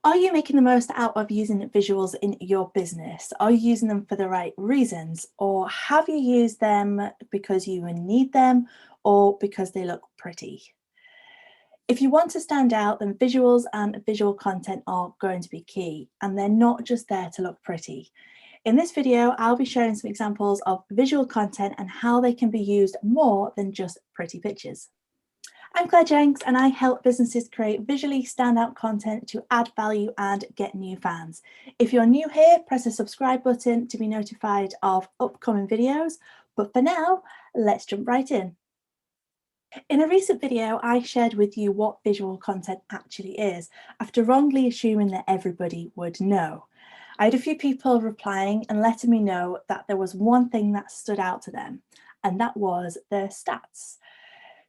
Are you making the most out of using visuals in your business? Are you using them for the right reasons? Or have you used them because you need them or because they look pretty? If you want to stand out, then visuals and visual content are going to be key, and they're not just there to look pretty. In this video, I'll be sharing some examples of visual content and how they can be used more than just pretty pictures. I'm Claire Jenks, and I help businesses create visually standout content to add value and get new fans. If you're new here, press the subscribe button to be notified of upcoming videos. But for now, let's jump right in. In a recent video, I shared with you what visual content actually is, after wrongly assuming that everybody would know. I had a few people replying and letting me know that there was one thing that stood out to them, and that was their stats.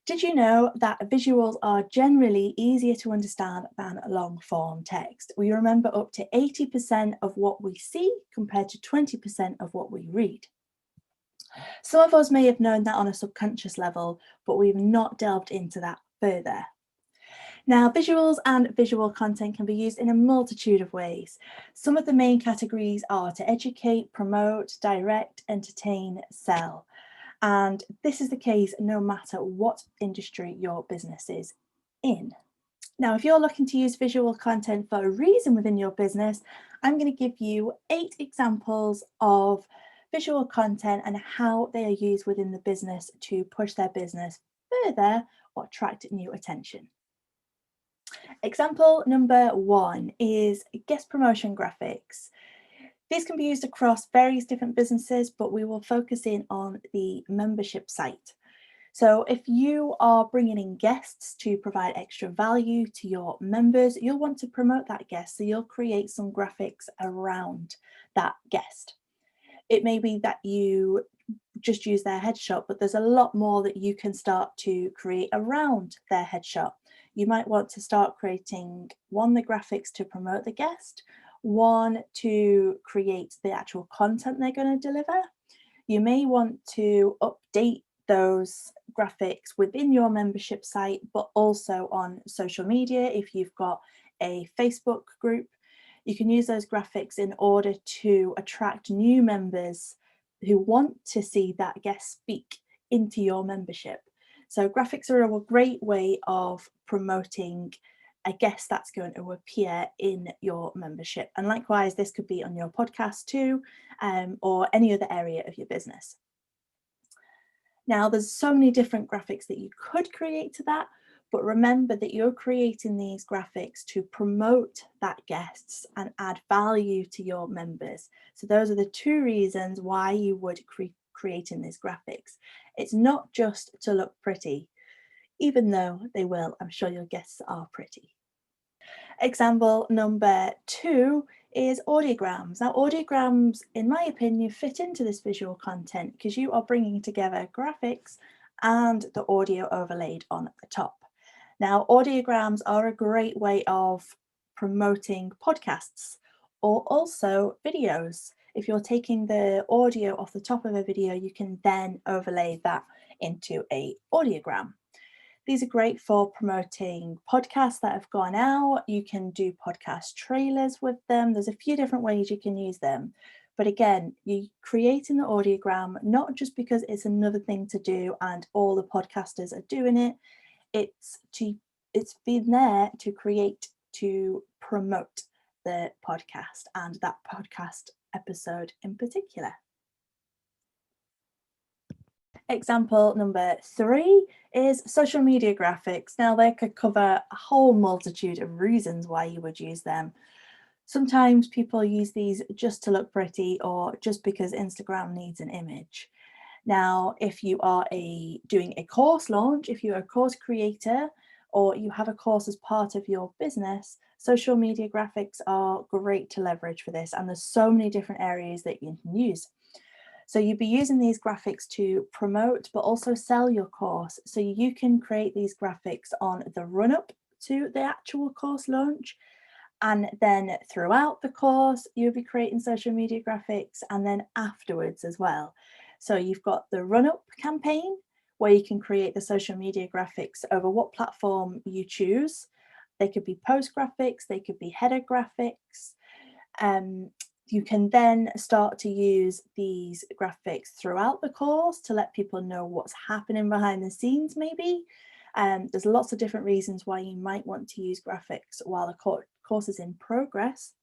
Did you know that visuals are generally easier to understand than long form text? We remember up to 80% of what we see compared to 20% of what we read. Some of us may have known that on a subconscious level, but we've not delved into that further. Now, visuals and visual content can be used in a multitude of ways. Some of the main categories are to educate, promote, direct, entertain, sell. And this is the case no matter what industry your business is in. Now, if you're looking to use visual content for a reason within your business, I'm going to give you 8 examples of visual content and how they are used within the business to push their business further or attract new attention. Example number 1 is guest promotion graphics. These can be used across various different businesses, but we will focus in on the membership site. So if you are bringing in guests to provide extra value to your members, you'll want to promote that guest. So you'll create some graphics around that guest. It may be that you just use their headshot, but there's a lot more that you can start to create around their headshot. You might want to start creating the graphics to promote the guest, one to create the actual content they're going to deliver. You may want to update those graphics within your membership site, but also on social media. If you've got a Facebook group, you can use those graphics in order to attract new members who want to see that guest speak into your membership. So graphics are a great way of promoting a guest that's going to appear in your membership. And likewise, this could be on your podcast too, or any other area of your business. Now, there's so many different graphics that you could create to that, but remember that you're creating these graphics to promote that guests and add value to your members. So those are the 2 reasons why you would creating these graphics. It's not just to look pretty, even though they will. I'm sure your guests are pretty. Example number 2 is audiograms. Now, audiograms, in my opinion, fit into this visual content because you are bringing together graphics and the audio overlaid on the top. Now, audiograms are a great way of promoting podcasts or also videos. If you're taking the audio off the top of a video, you can then overlay that into an audiogram. These are great for promoting podcasts that have gone out. You can do podcast trailers with them. There's a few different ways you can use them. But again, you're creating the audiogram, not just because it's another thing to do and all the podcasters are doing it. It's been there to promote the podcast and that podcast episode in particular. Example number 3 is social media graphics. Now, they could cover a whole multitude of reasons why you would use them. Sometimes people use these just to look pretty or just because Instagram needs an image. Now, if you are doing a course launch, if you're a course creator or you have a course as part of your business, social media graphics are great to leverage for this. And there's so many different areas that you can use. So you'd be using these graphics to promote, but also sell your course. So you can create these graphics on the run-up to the actual course launch. And then throughout the course, you'll be creating social media graphics and then afterwards as well. So you've got the run-up campaign where you can create the social media graphics over what platform you choose. They could be post graphics, they could be header graphics. You can then start to use these graphics throughout the course to let people know what's happening behind the scenes maybe. There's lots of different reasons why you might want to use graphics while the course is in progress.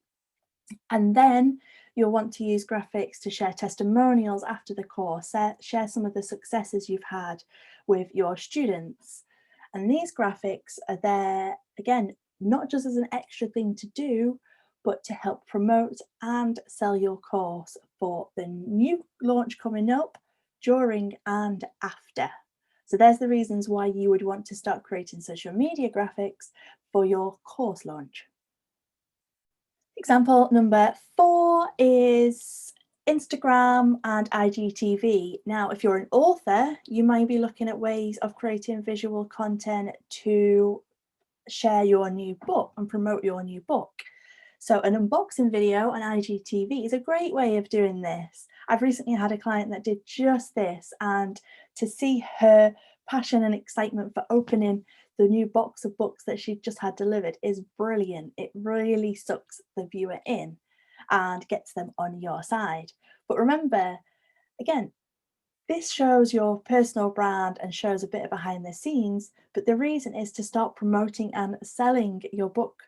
And then you'll want to use graphics to share testimonials after the course, share some of the successes you've had with your students. And these graphics are there, again, not just as an extra thing to do, but to help promote and sell your course for the new launch coming up, during and after. So there's the reasons why you would want to start creating social media graphics for your course launch. Example number 4 is Instagram and IGTV. Now, if you're an author, you might be looking at ways of creating visual content to share your new book and promote your new book. So an unboxing video on IGTV is a great way of doing this. I've recently had a client that did just this, and to see her passion and excitement for opening the new box of books that she just had delivered is brilliant. It really sucks the viewer in and gets them on your side. But remember, again, this shows your personal brand and shows a bit of behind the scenes, but the reason is to start promoting and selling your book.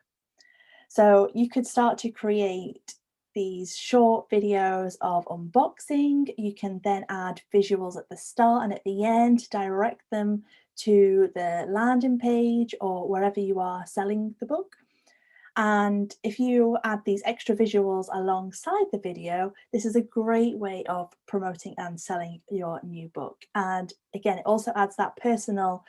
So you could start to create these short videos of unboxing. You can then add visuals at the start and at the end, direct them to the landing page or wherever you are selling the book. And if you add these extra visuals alongside the video, this is a great way of promoting and selling your new book. And again, it also adds that personal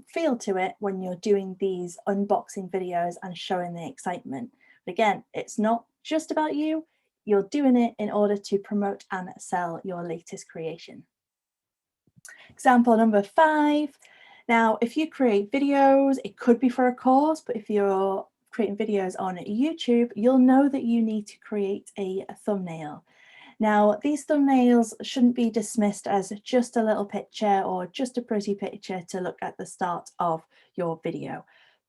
feel to it when you're doing these unboxing videos and showing the excitement. But again, it's not just about you. You're doing it in order to promote and sell your latest creation. Example number 5. Now, if you create videos, it could be for a course, but if you're creating videos on YouTube, you'll know that you need to create a thumbnail. Now, these thumbnails shouldn't be dismissed as just a little picture or just a pretty picture to look at the start of your video.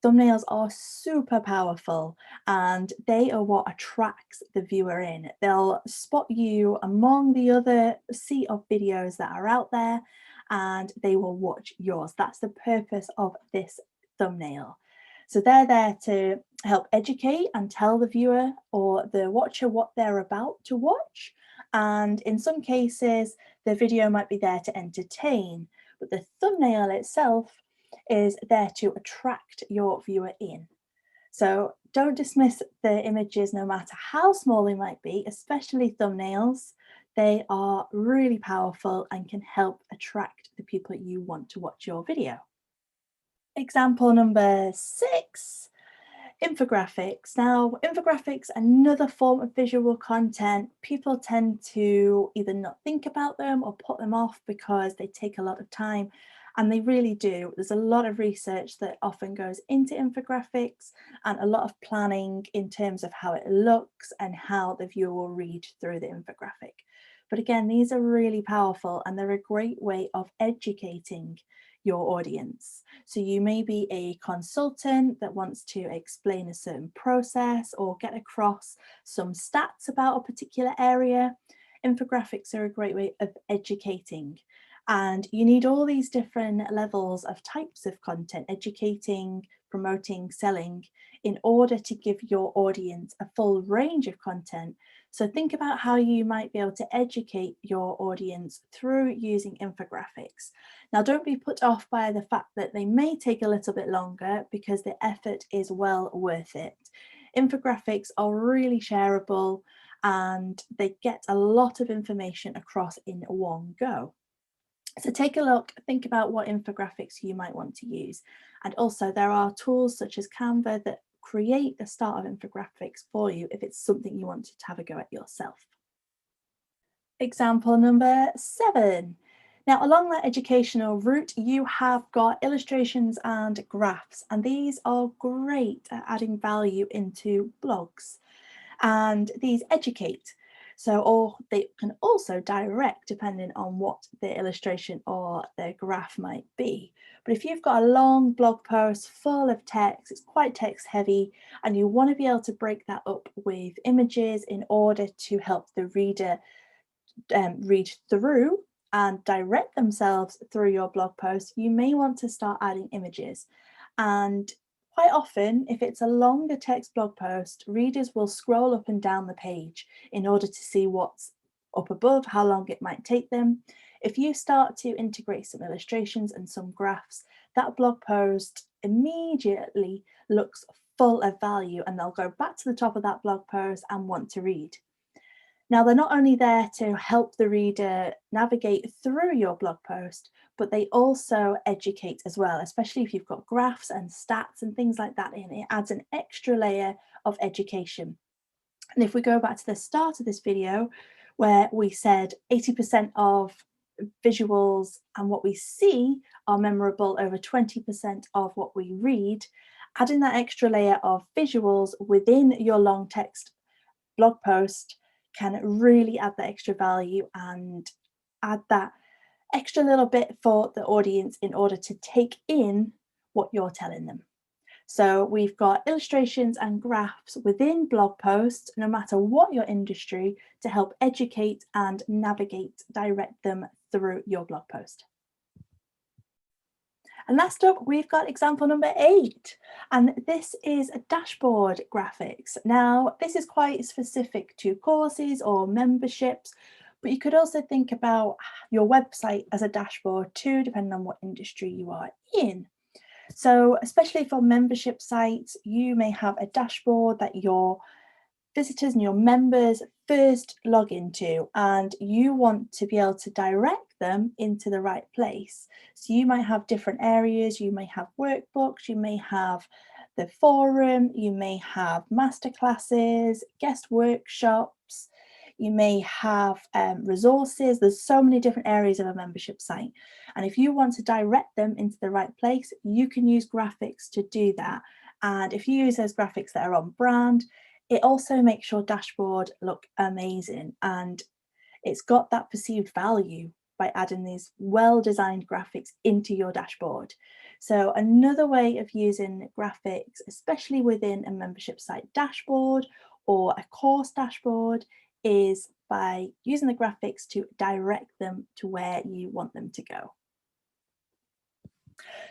Thumbnails are super powerful and they are what attracts the viewer in. They'll spot you among the other sea of videos that are out there and they will watch yours. That's the purpose of this thumbnail. So they're there to help educate and tell the viewer or the watcher what they're about to watch. And in some cases, the video might be there to entertain, but the thumbnail itself is there to attract your viewer in. So don't dismiss the images no matter how small they might be, especially thumbnails. They are really powerful and can help attract the people you want to watch your video. Example number 6, infographics. Now, infographics, another form of visual content. People tend to either not think about them or put them off because they take a lot of time, and they really do. There's a lot of research that often goes into infographics and a lot of planning in terms of how it looks and how the viewer will read through the infographic. But again, these are really powerful and they're a great way of educating your audience. So you may be a consultant that wants to explain a certain process or get across some stats about a particular area. Infographics are a great way of educating. And you need all these different levels of types of content, educating, promoting, selling, in order to give your audience a full range of content. So think about how you might be able to educate your audience through using infographics. Now, don't be put off by the fact that they may take a little bit longer because the effort is well worth it. Infographics are really shareable and they get a lot of information across in one go. So take a look, think about what infographics you might want to use. And also there are tools such as Canva that create the start of infographics for you if it's something you want to have a go at yourself. Example number 7. Now, along that educational route, you have got illustrations and graphs, and these are great at adding value into blogs. And these educate. So, or they can also direct depending on what the illustration or the graph might be. But if you've got a long blog post full of text, it's quite text heavy, and you want to be able to break that up with images in order to help the reader read through and direct themselves through your blog post, you may want to start adding images. And quite often, if it's a longer text blog post, readers will scroll up and down the page in order to see what's up above, how long it might take them. If you start to integrate some illustrations and some graphs, that blog post immediately looks full of value, and they'll go back to the top of that blog post and want to read. Now, they're not only there to help the reader navigate through your blog post, but they also educate as well, especially if you've got graphs and stats and things like that in. It adds an extra layer of education. And if we go back to the start of this video, where we said 80% of visuals and what we see are memorable over 20% of what we read, adding that extra layer of visuals within your long text blog post can really add that extra value and add that extra little bit for the audience in order to take in what you're telling them. So we've got illustrations and graphs within blog posts, no matter what your industry, to help educate and navigate, direct them through your blog post. And last up, we've got example number 8, and this is a dashboard graphics. Now, this is quite specific to courses or memberships, but you could also think about your website as a dashboard too, depending on what industry you are in. So, especially for membership sites, you may have a dashboard that your visitors and your members first log into, and you want to be able to direct them into the right place. So you might have different areas, you may have workbooks, you may have the forum, you may have masterclasses, guest workshops, you may have resources. There's so many different areas of a membership site. And if you want to direct them into the right place, you can use graphics to do that. And if you use those graphics that are on brand, it also makes your dashboard look amazing, and it's got that perceived value by adding these well-designed graphics into your dashboard. So another way of using graphics, especially within a membership site dashboard or a course dashboard, is by using the graphics to direct them to where you want them to go.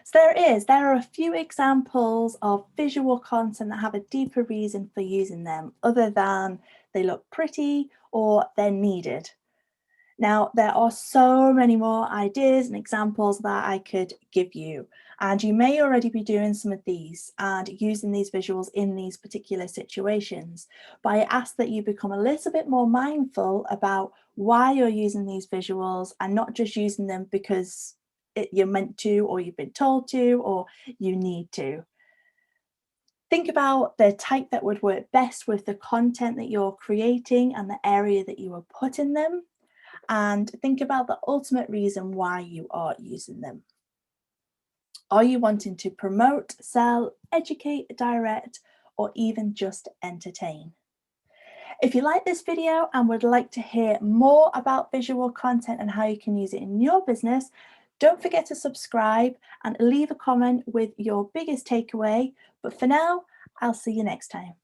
So there are a few examples of visual content that have a deeper reason for using them other than they look pretty or they're needed. Now, there are so many more ideas and examples that I could give you, and you may already be doing some of these and using these visuals in these particular situations. But I ask that you become a little bit more mindful about why you're using these visuals and not just using them because you're meant to, or you've been told to, or you need to. Think about the type that would work best with the content that you're creating and the area that you are putting them, and think about the ultimate reason why you are using them. Are you wanting to promote, sell, educate, direct, or even just entertain? If you like this video and would like to hear more about visual content and how you can use it in your business, don't forget to subscribe and leave a comment with your biggest takeaway. But for now, I'll see you next time.